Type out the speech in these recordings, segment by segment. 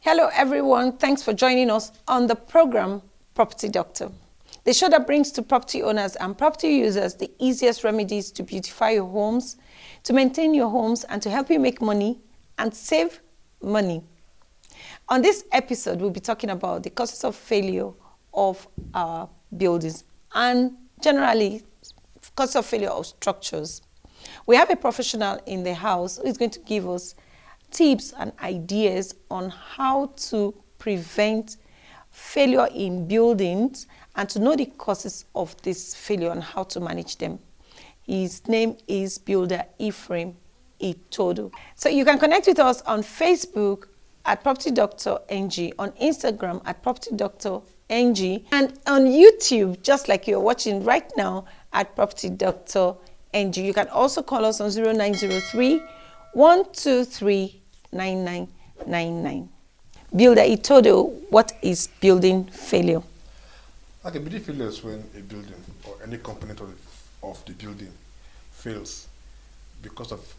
Hello, everyone. Thanks for joining us on the program Property Doctor, the show that brings to property owners and property users the easiest remedies to beautify your homes, to maintain your homes, and to help you make money and save money. On this episode, we'll be talking about the causes of failure of our buildings and generally causes of failure of structures. We have a professional in the house who is going to give us tips and ideas on how to prevent failure in buildings and to know the causes of this failure and how to manage them. His name is Builder Ephraim Itodo. So you can connect with us on Facebook at Property Doctor NG, on Instagram at Property Doctor NG, and on YouTube, just like you're watching right now, at Property Doctor NG. You can also call us on 0903 123 9999. Builder Itodo, what is building failure? Okay, building failure is when a building or any component of the building fails because of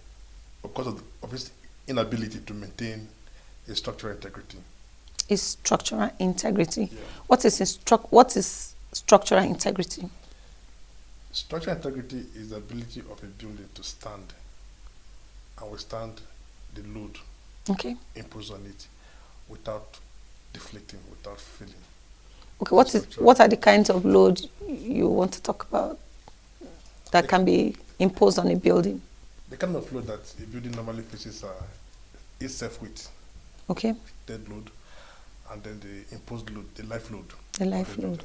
its inability to maintain a structural integrity. Is structural integrity? Yeah. What is structural integrity? Structural integrity is the ability of a building to stand and withstand the load imposed on it without deflecting, without failing. Okay, what are the kinds of load you want to talk about that can be imposed on a building? The kind of load that a building normally faces is self-weight, dead load, and then the imposed load, the life load. The life load.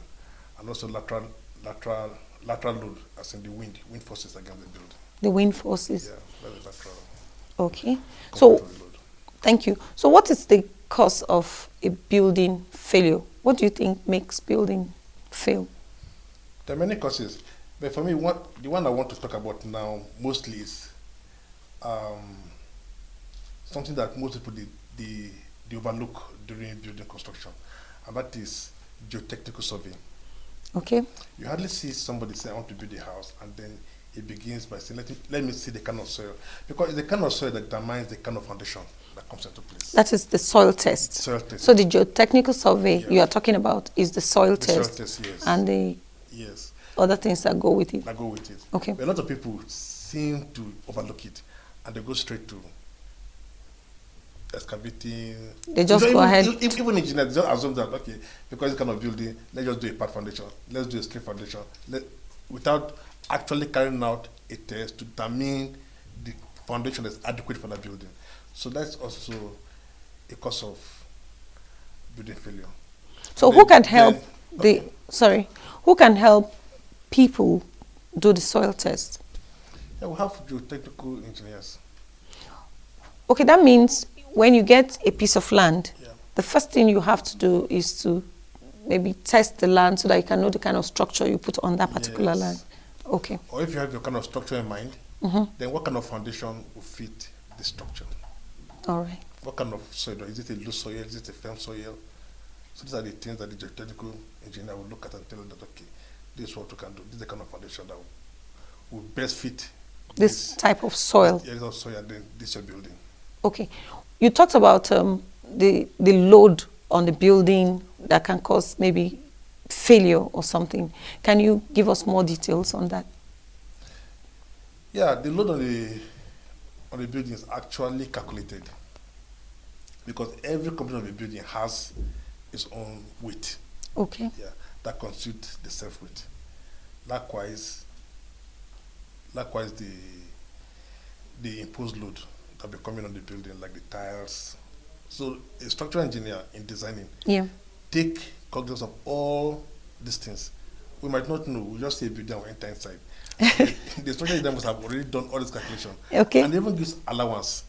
And also lateral load, as in the wind forces against the building. The wind forces? Yeah, that is lateral. Okay. So, thank you. So what is the cause of a building failure? What do you think makes building fail? There are many causes, but for me, the one I want to talk about now mostly is something that most people they overlook during building construction, and that is geotechnical survey. Okay. You hardly see somebody say, I want to build a house, and then it begins by saying, let me see the kind of soil. Because it's the kind of soil that determines the kind of foundation that comes into place. That is the soil test. Soil test. So the geotechnical survey you are talking about is the soil test. Soil test, yes. And the other things that go with it. That go with it. Okay. But a lot of people seem to overlook it, and they go straight to excavating. They just go ahead. Even engineers just assume that, okay, because it's kind of building, let's just do a part foundation, let's do a straight foundation, without actually carrying out a test to determine the foundation is adequate for that building. So that's also a cause of building failure. So who can help who can help people do the soil test? Yeah, we have geotechnical engineers. Okay, that means when you get a piece of land, the first thing you have to do is to maybe test the land so that you can know the kind of structure you put on that particular land. Okay. Or if you have your kind of structure in mind, then what kind of foundation will fit the structure? All right. What kind of soil? Is it a loose soil? Is it a firm soil? So these are the things that the geotechnical engineer will look at and tell you that, okay, this is what we can do. This is the kind of foundation that will best fit this type of soil. Yeah, this soil, and then this your building. Okay. You talked about the load on the building that can cause maybe failure or something. Can you give us more details on that? Yeah, the load on the building is actually calculated because every component of the building has its own weight. Okay. Yeah, that constitutes the self-weight. Likewise, the imposed load that be coming on the building, like the tiles. So a structural engineer in designing take cognizance of all these things. We might not know, we just see a building and we enter inside. The structural engineer must have already done all this calculation. Okay. And even gives allowance.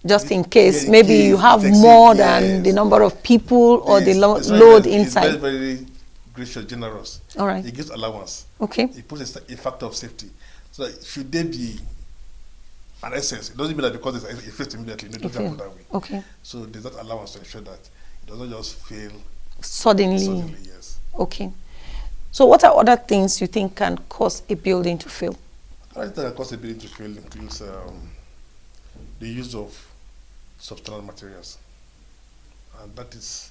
Just in case, maybe you have more than the number of people or the load inside. It's very, very gracious, generous. All right. He gives allowance. Okay. He puts a factor of safety. So that should there be an essence, it doesn't mean that because it fails immediately, it doesn't happen that way. Okay. So there's that allowance to ensure that it doesn't just fail suddenly. Yes. Okay. So what are other things you think can cause a building to fail? Other things that can cause a building to fail includes the use of substandard materials. and that is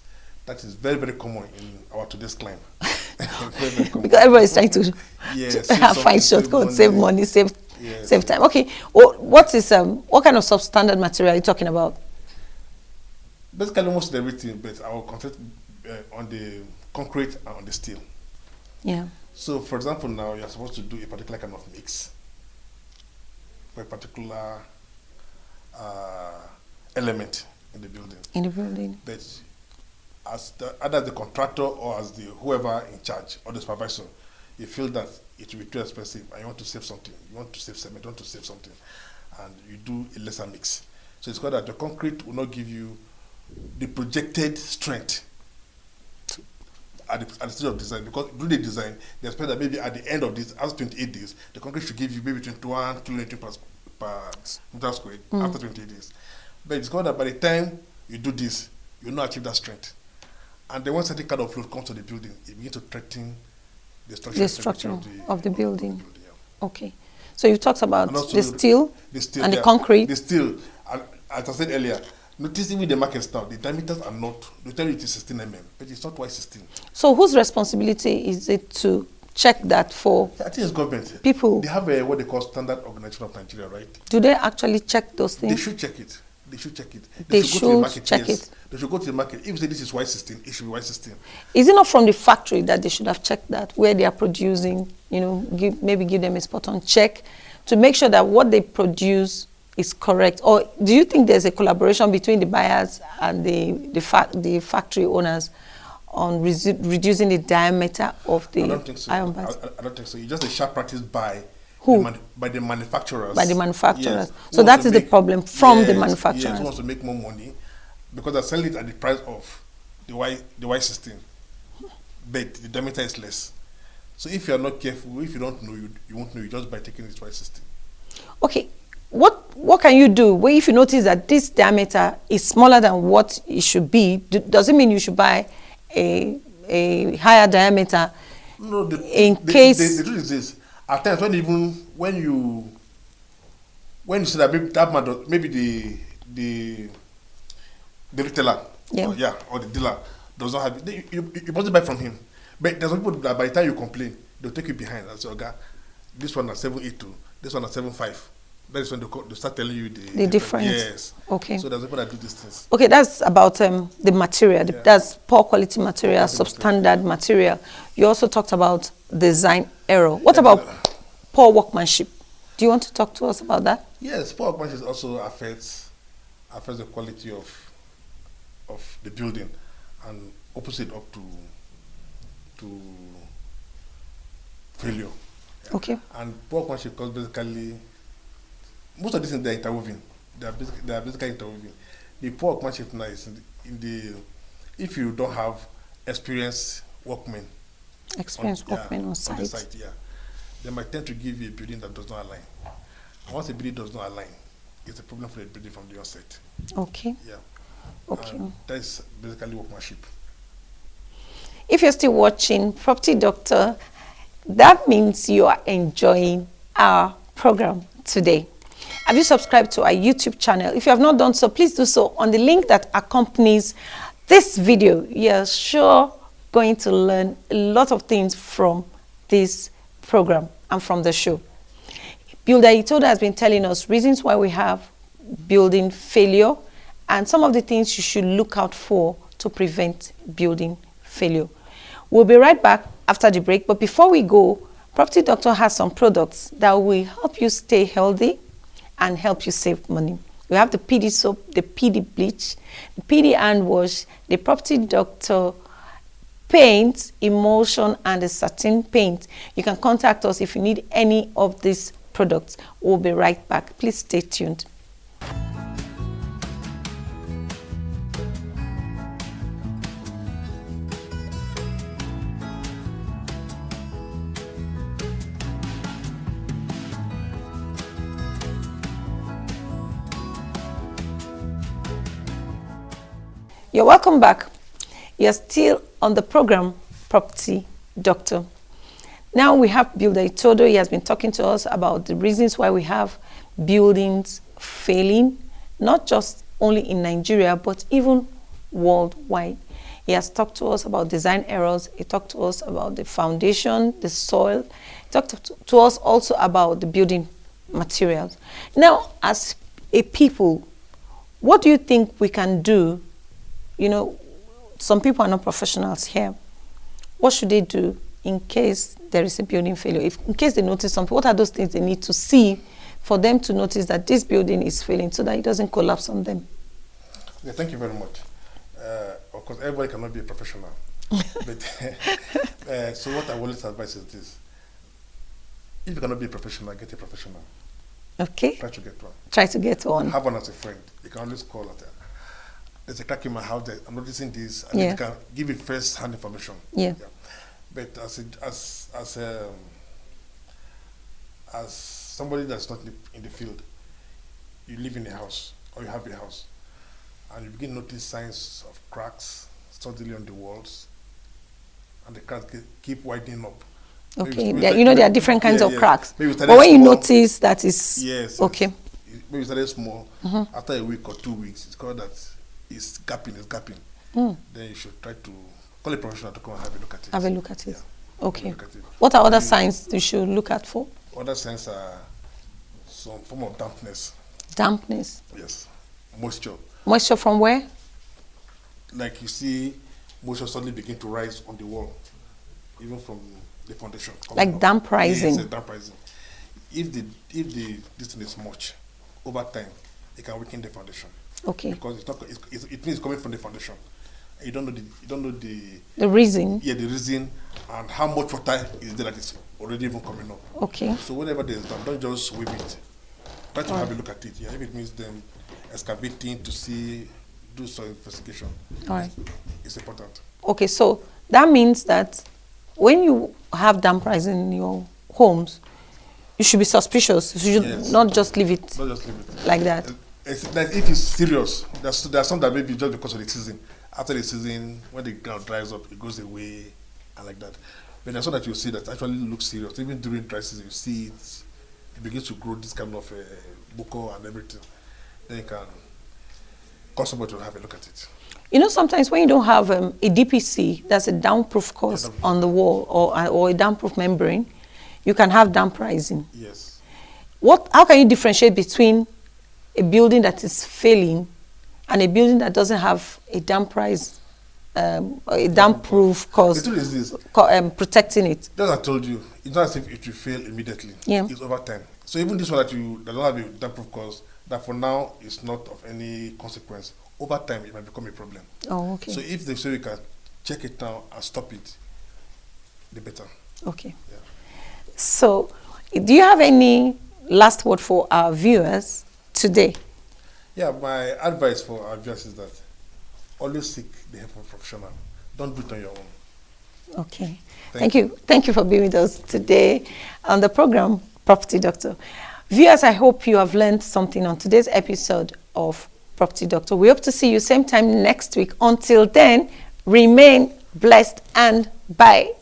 very, very common in our today's climate. Very, very common. Because everybody's trying to Yes, find shortcuts, save money, save Yes. time. Okay, well, what kind of substandard material are you talking about? Basically, almost everything, but I will concentrate on the concrete and on the steel. Yeah. So, for example, now you're supposed to do a particular kind of mix for a particular element in the building. In the building. But either the contractor or as the whoever in charge or the supervisor, you feel that it will be too expensive and you want to save something. You want to save cement, you want to save something, and you do a lesser mix. So it's called that the concrete will not give you the projected strength at the stage of design, because during the design, they expect that maybe at the end of this, after 28 days, the concrete should give you maybe 21 kN per meter squared after 28 days. But it's called that by the time you do this, you will not achieve that strength. And then once certain kind of load comes to the building, it begins to threaten the structure of the building. Yeah. Okay. So you talked about the steel and the yeah, concrete. The steel, and as I said earlier, noticing with the markets now, the diameters are not, they tell you it is 16 mm, but it's not quite 16. So whose responsibility is it to check that for I think it's government. people? They have what they call Standard Organization of Nigeria, right? Do they actually check those They things? should check it. They should check it. They should go to the market, check yes. it. They should go to the market. If you say this is Y16, it should be Y16. Is it not from the factory that they should have checked that, where they are producing, maybe give them a spot on check to make sure that what they produce is correct? Or do you think there's a collaboration between the buyers and the factory owners on reducing the diameter of the I don't think so. iron bars? I don't think so. It's just a sharp practice by who? By the manufacturers. By the manufacturers. Yes. So that is the problem from the manufacturers. Yes, who wants to make more money because they sell it at the price of the Y16, but the diameter is less. So if you are not careful, if you don't know, you won't know. You just by taking this Y16. Okay. What can you do? Well, if you notice that this diameter is smaller than what it should be, does it mean you should buy a higher diameter? No, in case the truth is this. At times, when you see that maybe that man maybe the retailer, or the dealer does not have it, you must buy from him. But there's some people that by the time you complain, they'll take you behind and say, "Okay, this one at 782, this one at 75." That is when they start telling you the difference. Yes. Okay. So there's people that do these things. Okay, that's about the material. Yeah. That's poor quality material, substandard material. You also talked about design error. What about poor workmanship? Do you want to talk to us about that? Yes, poor workmanship also affects the quality of the building, and opposite up to failure. Yeah. Okay. And poor workmanship because basically most of these things, they are interwoven. They are basically interwoven. The poor workmanship now is in the if you don't have experienced workmen. On site. The site, yeah. They might tend to give you a building that does not align. And once a building does not align, it's a problem for the building from the onset. Okay. Yeah. Okay. And that is basically workmanship. If you're still watching Property Doctor, that means you are enjoying our program today. Have you subscribed to our YouTube channel? If you have not done so, please do so on the link that accompanies this video. You're sure going to learn a lot of things from this program and from the show. Builder Itodo has been telling us reasons why we have building failure and some of the things you should look out for to prevent building failure. We'll be right back after the break, but before we go, Property Doctor has some products that will help you stay healthy and help you save money. We have the PD soap, the PD bleach, the PD hand wash, the Property Doctor paint, emulsion, and the satin paint. You can contact us if you need any of these products. We'll be right back. Please stay tuned. You're welcome back. You're still on the program, Property Doctor. Now we have Builder Itodo. He has been talking to us about the reasons why we have buildings failing, not just only in Nigeria, but even worldwide. He has talked to us about design errors. He talked to us about the foundation, the soil. He talked to us also about the building materials. Now, as a people, what do you think we can do? You know, some people are not professionals here. What should they do in case there is a building failure? In case they notice something, what are those things they need to see for them to notice that this building is failing so that it doesn't collapse on them? Yeah, thank you very much. Of course, everybody cannot be a professional. But so what I always advise is this. If you cannot be a professional, get a professional. Okay. Try to get one. Try to get one. Have one as a friend. You can always call at there's a crack in my house. I'm noticing this. And Yeah. you can give it first-hand information. Yeah. But as somebody that's not in the field, you live in a house or you have a house, and you begin to notice signs of cracks suddenly on the walls, and the cracks keep widening up. Okay, there are different kinds of cracks. Maybe But when you notice that is okay. Maybe you started small. After a week or 2 weeks, it's called that it's gapping. Then you should try to call a professional to come and have a look at it. Have a look at it. Yeah. Okay. Look at it. What are other signs you should look at for? Other signs are some form of dampness. Dampness. Yes. Moisture. Moisture from where? Like you see, moisture suddenly begin to rise on the wall, even from the foundation. Like damp rising. Yes, damp rising. If the distance is much, over time, it can weaken the foundation. Okay. Because it means it's coming from the foundation. You don't know the reason. Yeah, the reason and how much water is there that is already even coming up. Okay. So whatever there is done, don't just sweep it. Try to have a look at it. Yeah, if it means them excavating to do some investigation. All right. It's important. Okay, so that means that when you have damp rising in your homes, you should be suspicious. You should not just leave it. Not just leave it like that. Like if it's serious, there's some that maybe just because of the season. After the season, when the ground dries up, it goes away, and like that. But there's some that you see that actually looks serious. Even during dry season, you see it begins to grow this kind of buccal and everything. Then you can call somebody to have a look at it. You know, sometimes when you don't have a DPC, that's a damp-proof course on the wall or a damp-proof membrane, you can have damp rising. Yes. How can you differentiate between a building that is failing and a building that doesn't have a damp rise, a damp-proof course The truth is this. Protecting it? Just as I told you, it's not as if it will fail immediately. Yeah. It's over time. So even this one that don't have a damp-proof course, that for now is not of any consequence. Over time, it might become a problem. Oh, okay. So if they say we can check it now and stop it, the better. Okay. Yeah. So, do you have any last word for our viewers today? Yeah, my advice for our viewers is that always seek the help of a professional. Don't do it on your own. Okay. Thank you. Thank you for being with us today on the program Property Doctor. Viewers, I hope you have learned something on today's episode of Property Doctor. We hope to see you same time next week. Until then, remain blessed and bye.